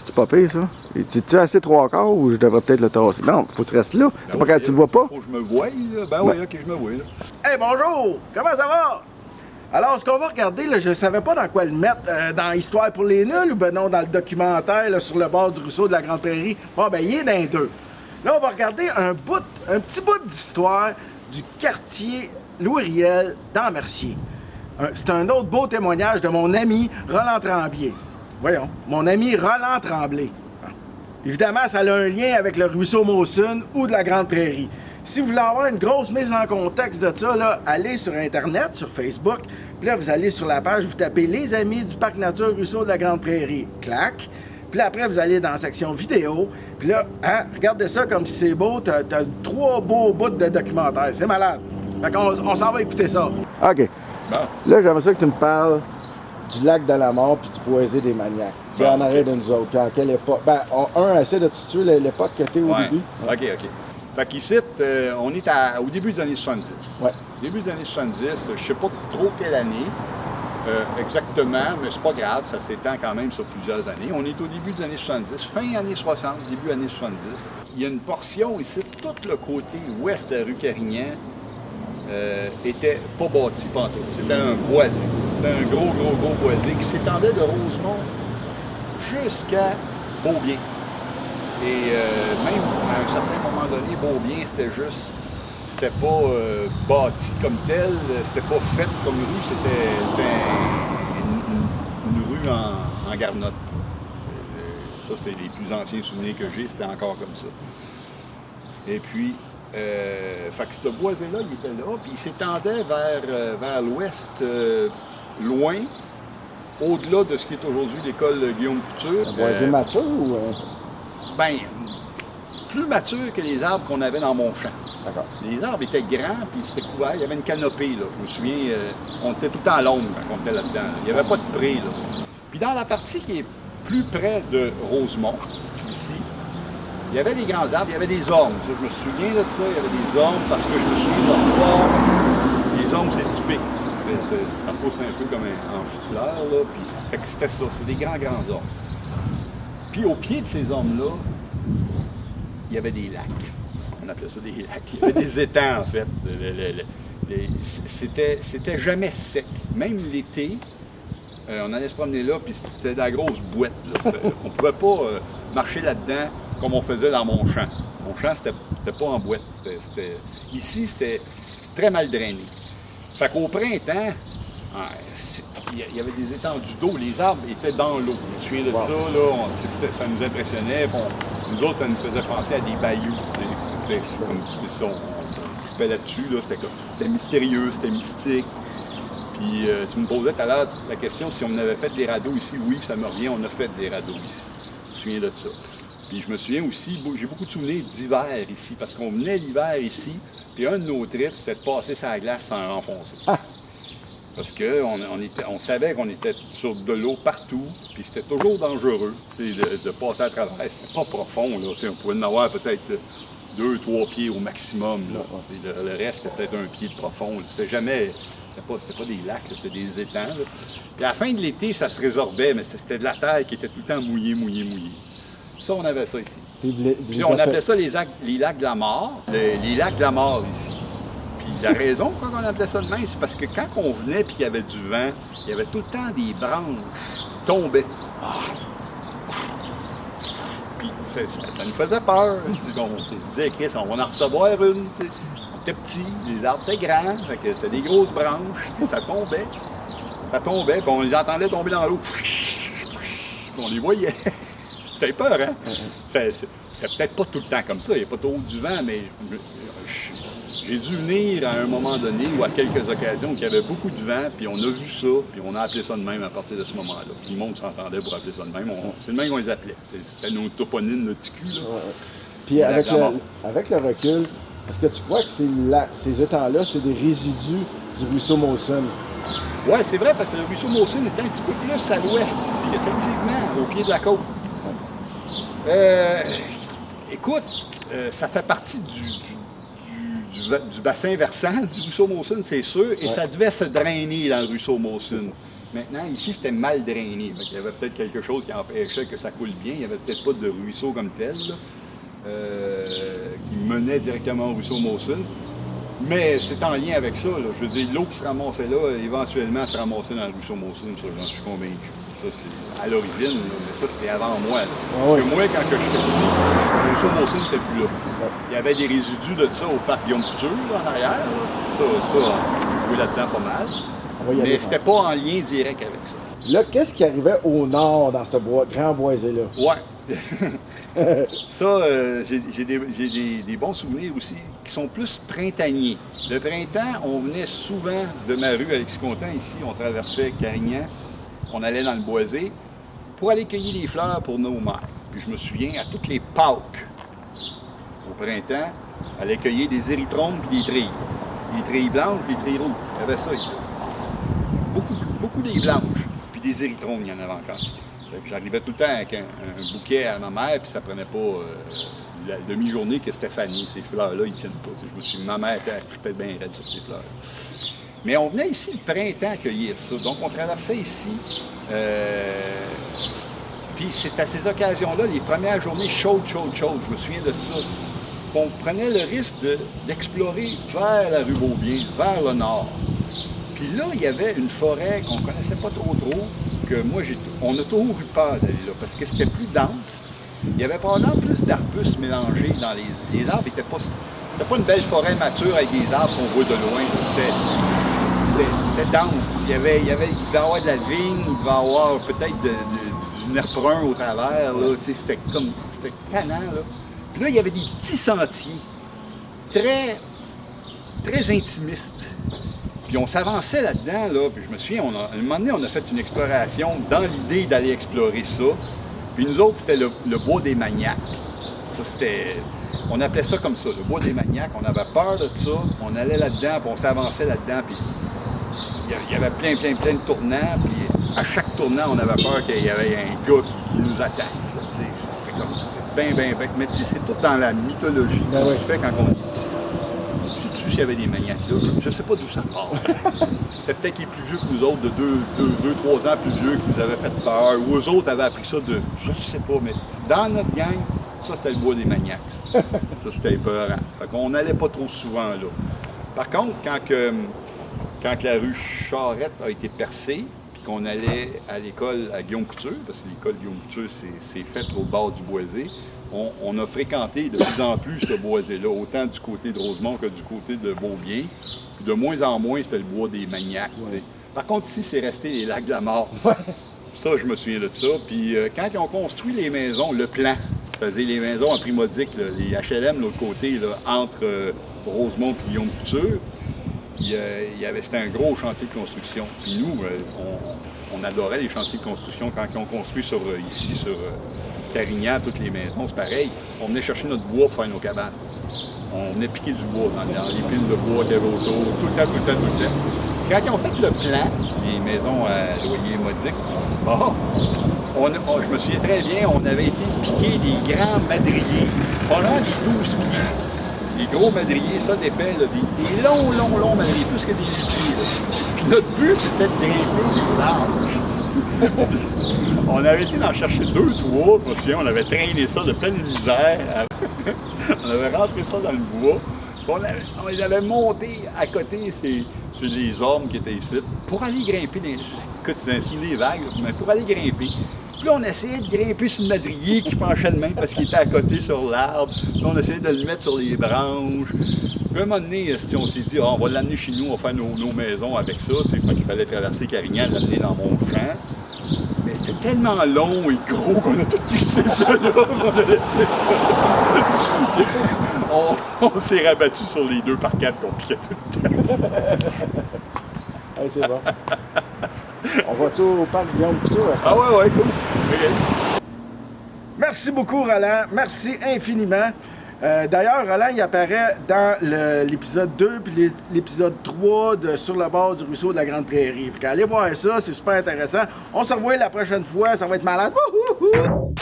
C'est pas pire, ça. Es-tu assez 3/4 ou je devrais peut-être le tasser? Non, faut que tu restes là. T'as pas quand tu le vois pas? Faut que je me voie, là. Ben oui, ok, je me vois, là. Hey, bonjour! Comment ça va? Alors, ce qu'on va regarder, là, je ne savais pas dans quoi le mettre, dans Histoire pour les nuls ou ben non, dans le documentaire là, sur le bord du ruisseau de la Grande Prairie. Bon, ben, il est dans les deux. Là, on va regarder un petit bout d'histoire du quartier Louis-Riel dans Mercier. C'est un autre beau témoignage de mon ami Roland Tremblay. Voyons, mon ami Roland Tremblay. Évidemment, ça a un lien avec le ruisseau Mawson ou de la Grande Prairie. Si vous voulez avoir une grosse mise en contexte de ça, là, allez sur Internet, sur Facebook, puis là, vous allez sur la page, vous tapez « Les amis du Parc Nature Ruisseau de la Grande Prairie », clac. Puis là, après, vous allez dans la section vidéo, puis là, hein, regardez ça comme si c'est beau, t'as 3 beaux bouts de documentaire, c'est malade. Fait qu'on on s'en va écouter ça. OK. Bon. Là, j'aimerais ça que tu me parles du lac de la mort puis du Boisé des maniaques. Qui est en arrière de nous autres. En quelle époque? Ben, essaie de te situer l'époque que t'es au début. OK. Fait qu'ici, on est au début des années 70. Ouais. Début des années 70, je sais pas trop quelle année exactement, mais c'est pas grave, ça s'étend quand même sur plusieurs années. On est au début des années 70, fin années 60, début années 70. Il y a une portion ici, tout le côté ouest de la rue Carignan était pas bâti pantoute. C'était un boisé. C'était un gros boisé qui s'étendait de Rosemont jusqu'à Beaubien. Et même à un certain moment donné, Beaubien, c'était pas bâti comme tel, c'était pas fait comme rue, c'était une rue en garnotte. Ça, c'est les plus anciens souvenirs que j'ai, c'était encore comme ça. Et puis, fait que ce boisé-là, il était là, puis il s'étendait vers l'ouest, loin, au-delà de ce qui est aujourd'hui l'école Guillaume Couture. Un boisé mature ou... Ben, plus mature que les arbres qu'on avait dans mon champ. D'accord. Les arbres étaient grands, puis c'était couvert, il y avait une canopée, là. Je me souviens, on était tout le temps à l'ombre quand on était là-dedans. Il n'y avait pas de pré, là. Puis dans la partie qui est plus près de Rosemont, ici, il y avait des grands arbres, il y avait des ormes. Ça, je me souviens de ça, il y avait des ormes, parce que je me souviens de leur forme. Les ormes, c'est typique. Ça pousse un peu comme un fleur, là, puis c'était ça, c'était des grands ormes. Puis au pied de ces ormes-là, il y avait des lacs. On appelait ça des lacs. Il y avait des étangs, en fait. C'était jamais sec. Même l'été, on allait se promener là, puis c'était de la grosse boîte. Là. On ne pouvait pas marcher là-dedans comme on faisait dans mon champ. Mon champ, c'était pas en boîte. Ici, c'était très mal drainé. Fait qu'au printemps, il y avait des étendues d'eau, les arbres étaient dans l'eau. Je me souviens de ça, là, ça nous impressionnait. Bon, nous autres, ça nous faisait penser à des bayous. C'est comme ça, on coupait là-dessus, là, c'était mystérieux, c'était mystique. Puis tu me posais tout à l'heure la question si on avait fait des radeaux ici. Oui, ça me revient, on a fait des radeaux ici. Je me souviens de ça. Puis je me souviens aussi, j'ai beaucoup de souvenirs d'hiver ici, parce qu'on venait l'hiver ici, puis un de nos trips, c'était de passer sa glace sans renfoncer. Ah. Parce qu'on savait qu'on était sur de l'eau partout, puis c'était toujours dangereux de passer à travers. C'était pas profond, là, on pouvait en avoir peut-être 2-3 pieds au maximum. Là. Le reste, c'était peut-être 1 pied de profond. C'était jamais... C'était pas des lacs, c'était des étangs. Là. Puis à la fin de l'été, ça se résorbait, mais c'était de la terre qui était tout le temps mouillée. Ça, on avait ça ici. Puis on appelait ça les lacs de la mort. Les lacs de la mort ici. Puis la raison pourquoi on appelait ça de même, c'est parce que quand on venait et qu'il y avait du vent, il y avait tout le temps des branches qui tombaient. Puis ça nous faisait peur. On se disait, Chris, on va en recevoir une. T'sais. On était petits, les arbres étaient grands, c'était des grosses branches, puis ça tombait. Puis on les entendait tomber dans l'eau. On les voyait. C'était peur, hein? C'était peut-être pas tout le temps comme ça, il n'y a pas trop du vent, mais j'ai dû venir à un moment donné ou à quelques occasions où il y avait beaucoup de vent, puis on a vu ça, puis on a appelé ça de même à partir de ce moment-là. Tout le monde s'entendait pour appeler ça de même. C'est le même qu'on les appelait. C'était nos toponymes, nos petits culs. Ouais. Puis avec le recul, est-ce que tu crois que ces étangs-là, c'est des résidus du ruisseau Mawson? Oui, c'est vrai, parce que le ruisseau Mawson est un petit peu plus à l'ouest ici, effectivement, au pied de la côte. Écoute, ça fait partie du bassin versant du ruisseau Mawson, c'est sûr, et ça devait se drainer dans le ruisseau Mawson. Maintenant, ici, c'était mal drainé. Il y avait peut-être quelque chose qui empêchait que ça coule bien. Il n'y avait peut-être pas de ruisseau comme tel, là, qui menait directement au ruisseau Mawson. Mais c'est en lien avec ça. Là. Je veux dire, l'eau qui se ramassait là, éventuellement, se ramassait dans le ruisseau Mawson. Ça, j'en suis convaincu. Ça, c'est à l'origine, là, mais ça, c'est avant moi. Là. Parce que moi, quand j'étais petit, le ruisseau Mawson n'était plus là. Il y avait des résidus de ça au parc Guillaume Couture, là, en arrière. Là. Ça, on jouait là-dedans pas mal. Mais c'était pas en lien direct avec ça. Là, qu'est-ce qui arrivait au nord dans ce grand boisé-là? Ouais. Ça, j'ai des bons souvenirs aussi qui sont plus printaniers. Le printemps, on venait souvent de ma rue Alexis-Contant, ici, on traversait Carignan, on allait dans le boisé pour aller cueillir des fleurs pour nos mères. Puis je me souviens, à toutes les Pâques, au printemps, on allait cueillir des érythrones puis des trilles. Les trilles blanches, les trilles rouges. Il y avait ça ici. Beaucoup des blanches, puis des érythrones, il y en avait en quantité. J'arrivais tout le temps avec un bouquet à ma mère, puis ça prenait pas la demi-journée que Stéphanie, ces fleurs-là, ils tiennent pas. Je me suis dit, ma mère elle trippait bien raide sur ces fleurs. Mais on venait ici le printemps cueillir ça. Donc on traversait ici. Puis c'est à ces occasions-là, les premières journées chaudes, je me souviens de ça. On prenait le risque d'explorer vers la rue Beaubien, vers le nord. Puis là, il y avait une forêt qu'on ne connaissait pas trop, que moi, on a toujours eu peur d'aller là, parce que c'était plus dense. Il y avait probablement plus d'arbustes mélangés dans les arbres. C'était pas une belle forêt mature avec des arbres qu'on voit de loin. C'était dense. Il devait y avoir de la vigne, il devait y avoir peut-être du nerf brun au travers. C'était tannant. Là. Puis là, il y avait des petits sentiers, très, très intimistes. Puis on s'avançait là-dedans, là, puis je me souviens, à un moment donné, on a fait une exploration dans l'idée d'aller explorer ça. Puis nous autres, c'était le bois des maniaques. Ça, on appelait ça comme ça, le bois des maniaques. On avait peur de ça, on allait là-dedans, puis on s'avançait là-dedans, puis il y avait plein de tournants, puis à chaque tournant, on avait peur qu'il y avait un gars qui nous attaque. C'était bien, mais c'est tout dans la mythologie qu'on fait quand on est ici. S'il y avait des maniaques là, je ne sais pas d'où ça part. C'est peut-être les plus vieux que nous autres, de 2-3 ans plus vieux, qui nous avaient fait peur, ou eux autres avaient appris ça de, je ne sais pas, mais dans notre gang, ça c'était le bois des maniaques. Ça c'était épeurant. Fait qu'on n'allait pas trop souvent là. Par contre, quand la rue Charette a été percée, puis qu'on allait à l'école à Guillaume Couture, parce que l'école Guillaume Couture c'est faite au bord du boisé, on a fréquenté de plus en plus ce boisé-là, autant du côté de Rosemont que du côté de Beaubien. Puis de moins en moins, c'était le bois des maniaques. Ouais. Par contre, ici, c'est resté les lacs de la mort. Ouais. Ça, je me souviens de ça. Puis quand ils ont construit les maisons, le plan, c'est-à-dire les maisons en prix modique, là, les HLM de l'autre côté, là, entre Rosemont et Guillaume Couture, c'était un gros chantier de construction. Puis nous, on adorait les chantiers de construction quand ils ont construit ici sur Carignan, toutes les maisons, c'est pareil. On venait chercher notre bois pour faire nos cabanes. On venait piquer du bois dans les piles de bois qu'il y avait autour, tout le temps. Quand ils ont fait le plan, les maisons à loyer modique, je me souviens très bien, on avait été piquer des grands madriers, pendant des 12 pieds. Des gros madriers, ça d'épais, des longs madriers, plus que des 10 pieds. Puis notre but, c'était de grimper des arbres. On avait été en chercher 2, 3, je me souviens, on avait traîné ça de pleine misère. On avait rentré ça dans le bois. On les avait montés à côté sur les ormes qui étaient ici pour aller grimper. Écoute, c'est sous les vagues, mais pour aller grimper. Puis là, on essayait de grimper sur le madrier qui penchait de main parce qu'il était à côté sur l'arbre. Puis on essayait de le mettre sur les branches. Puis à un moment donné, on s'est dit, on va l'amener chez nous, on va faire nos maisons avec ça. Fait qu'il fallait traverser Carignan, l'amener dans mon champ. Mais c'était tellement long et gros qu'on a tout quitté ça là, on a laissé ça. On s'est rabattu sur les 2x4 qu'on piquait tout le temps. Hey, c'est bon. On va-tu au parc Guillaume Couture? Ah ouais, cool. Okay. Merci beaucoup, Roland. Merci infiniment. D'ailleurs, Roland, il apparaît dans l'épisode 2 puis l'épisode 3 de Sur le bord du ruisseau de la Grande Prairie. Allez voir ça, c'est super intéressant. On se revoit la prochaine fois, ça va être malade. Wouhou!